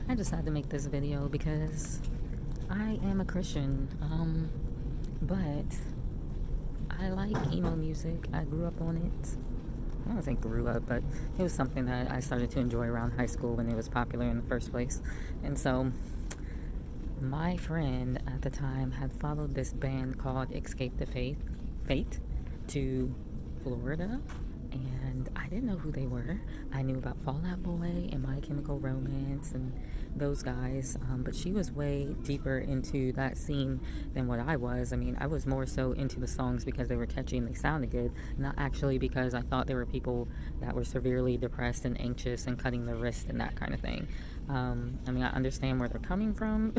I just had to make this video because I am a Christian, but I like emo music. I grew up on it. I don't think grew up, but it was something that I started to enjoy around high school when it was popular in the first place. And so my friend at the time had followed this band called Escape the Fate to Florida, and I didn't know who they were. I knew about Fall Out Boy and My Chemical Romance and those guys, but she was way deeper into that scene than what I was. I mean, I was more so into the songs because they were catchy and they sounded good, not actually because I thought there were people that were severely depressed and anxious and cutting their wrist and that kind of thing. I mean, I understand where they're coming from,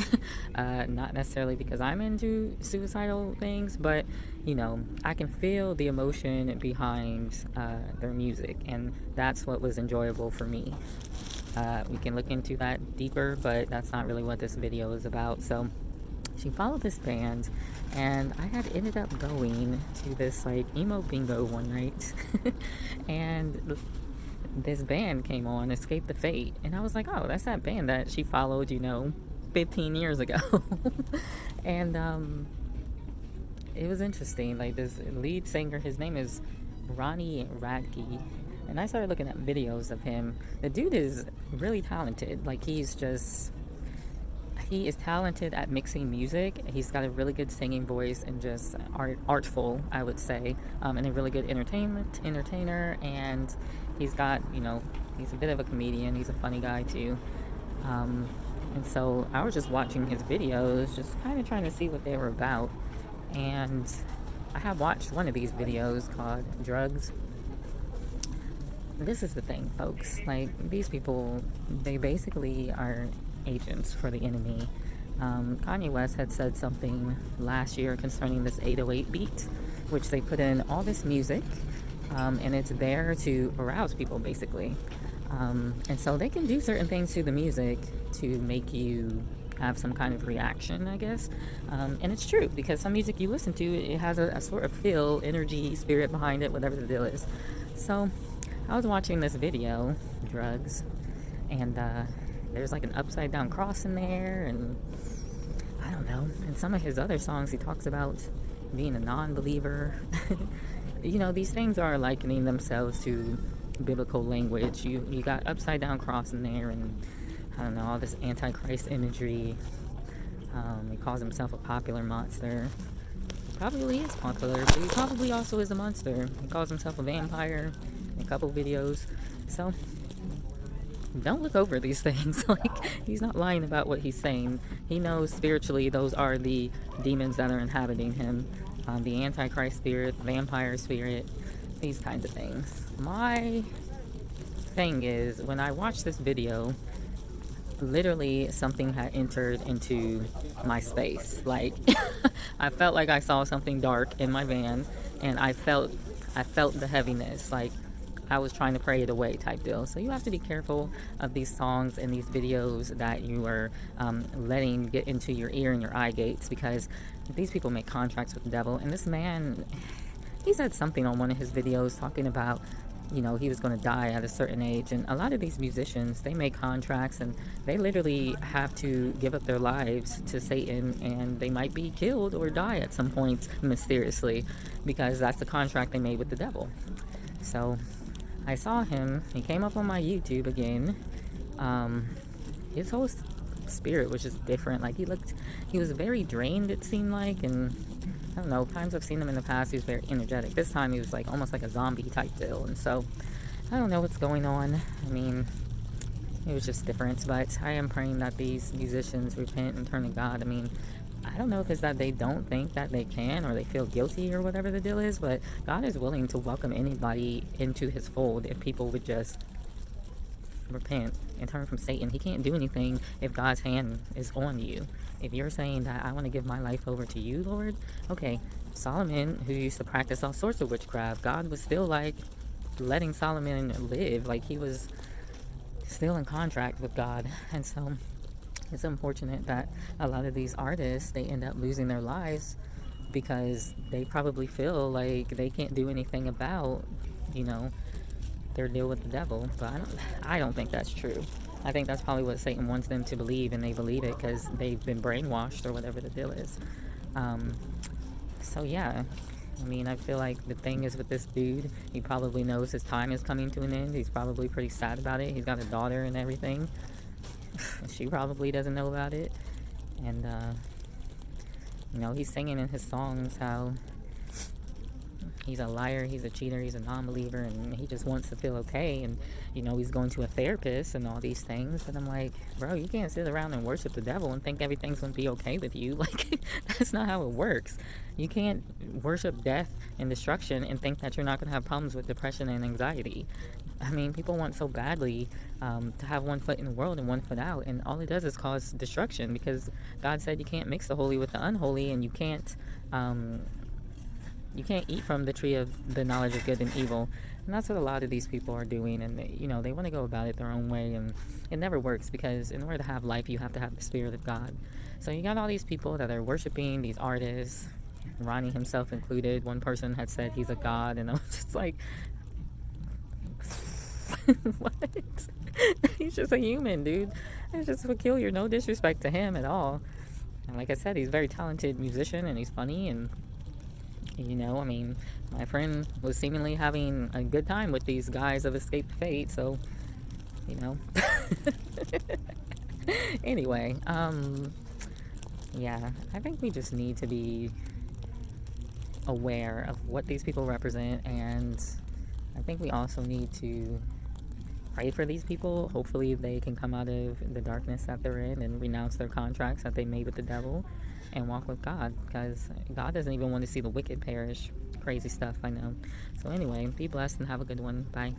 not necessarily because I'm into suicidal things, but I can feel the emotion behind their music, and that's what was enjoyable for me. We can look into that deeper, but that's not really what this video is about. So she followed this band, and I had ended up going to this like emo bingo one night, and this band came on, Escape the Fate, and I was like, oh, that's that band that she followed 15 years ago. And it was interesting. Like, this lead singer, his name is Ronnie Radke, and I started looking at videos of him. The dude is really talented. Like, he is talented at mixing music. He's got a really good singing voice and just artful, I would say, and a really good entertainer. And he's got, he's a bit of a comedian. He's a funny guy too. And so I was just watching his videos, just kind of trying to see what they were about. And I have watched one of these videos called Drugs. This is the thing, folks. Like, these people, they basically are agents for the enemy. Kanye West had said something last year concerning this 808 beat, which they put in all this music, and it's there to arouse people, basically. And so they can do certain things to the music to make you have some kind of reaction, I guess. And it's true, because some music you listen to, it has a sort of feel, energy, spirit behind it, whatever the deal is. So I was watching this video, Drugs, and there's like an upside down cross in there, and I don't know. In some of his other songs, he talks about being a non-believer. These things are likening themselves to biblical language. You got upside down cross in there, and I don't know, all this antichrist imagery. He calls himself a popular monster. He probably is popular, but he probably also is a monster. He calls himself a vampire in a couple videos. So don't look over these things. Like, he's not lying about what he's saying. He knows spiritually those are the demons that are inhabiting him. The antichrist spirit, vampire spirit, these kinds of things. My thing is, when I watched this video, literally something had entered into my space. Like, I felt like I saw something dark in my van, and I felt the heaviness. Like, I was trying to pray it away type deal. So you have to be careful of these songs and these videos that you are letting get into your ear and your eye gates, because these people make contracts with the devil. And this man, he said something on one of his videos talking about, he was going to die at a certain age. And a lot of these musicians, they make contracts, and they literally have to give up their lives to Satan, and they might be killed or die at some point mysteriously, because that's the contract they made with the devil. So I saw him. He came up on my YouTube again. His whole spirit was just different. Like, he was very drained, it seemed like, and I don't know, times I've seen him in the past, he was very energetic. This time he was like almost like a zombie type deal, and so I don't know what's going on. I mean, it was just different, but I am praying that these musicians repent and turn to God. I mean, I don't know if it's that they don't think that they can, or they feel guilty, or whatever the deal is, but God is willing to welcome anybody into his fold if people would just repent and turn from Satan. He can't do anything if God's hand is on you. If you're saying that I want to give my life over to you, Lord, okay. Solomon, who used to practice all sorts of witchcraft, God was still like letting Solomon live. Like, he was still in contract with God. And so it's unfortunate that a lot of these artists, they end up losing their lives because they probably feel like they can't do anything about their deal with the devil. But I don't think that's true. I think that's probably what Satan wants them to believe, and they believe it because they've been brainwashed or whatever the deal is. Um, so yeah, I mean, I feel like the thing is with this dude, he probably knows his time is coming to an end. He's probably pretty sad about it. He's got a daughter and everything. She probably doesn't know about it. And, he's singing in his songs how he's a liar, he's a cheater, he's a non-believer, and he just wants to feel okay. And he's going to a therapist and all these things. And I'm like, bro, you can't sit around and worship the devil and think everything's going to be okay with you. Like, that's not how it works. You can't worship death and destruction and think that you're not going to have problems with depression and anxiety. I mean, people want so badly to have one foot in the world and one foot out, and all it does is cause destruction, because God said you can't mix the holy with the unholy, and you can't eat from the tree of the knowledge of good and evil. And that's what a lot of these people are doing. And they want to go about it their own way, and it never works, because in order to have life, you have to have the Spirit of God. So you got all these people that are worshiping these artists, Ronnie himself included. One person had said he's a god, and I was just like, what? He's just a human, dude. It's just peculiar. No disrespect to him at all. And like I said, he's a very talented musician, and he's funny, and I mean, my friend was seemingly having a good time with these guys of Escape Fate, so, Anyway, yeah, I think we just need to be aware of what these people represent, and I think we also need to pray for these people. Hopefully they can come out of the darkness that they're in and renounce their contracts that they made with the devil and walk with God, because God doesn't even want to see the wicked perish. Crazy stuff, I know. So anyway, be blessed and have a good one. Bye.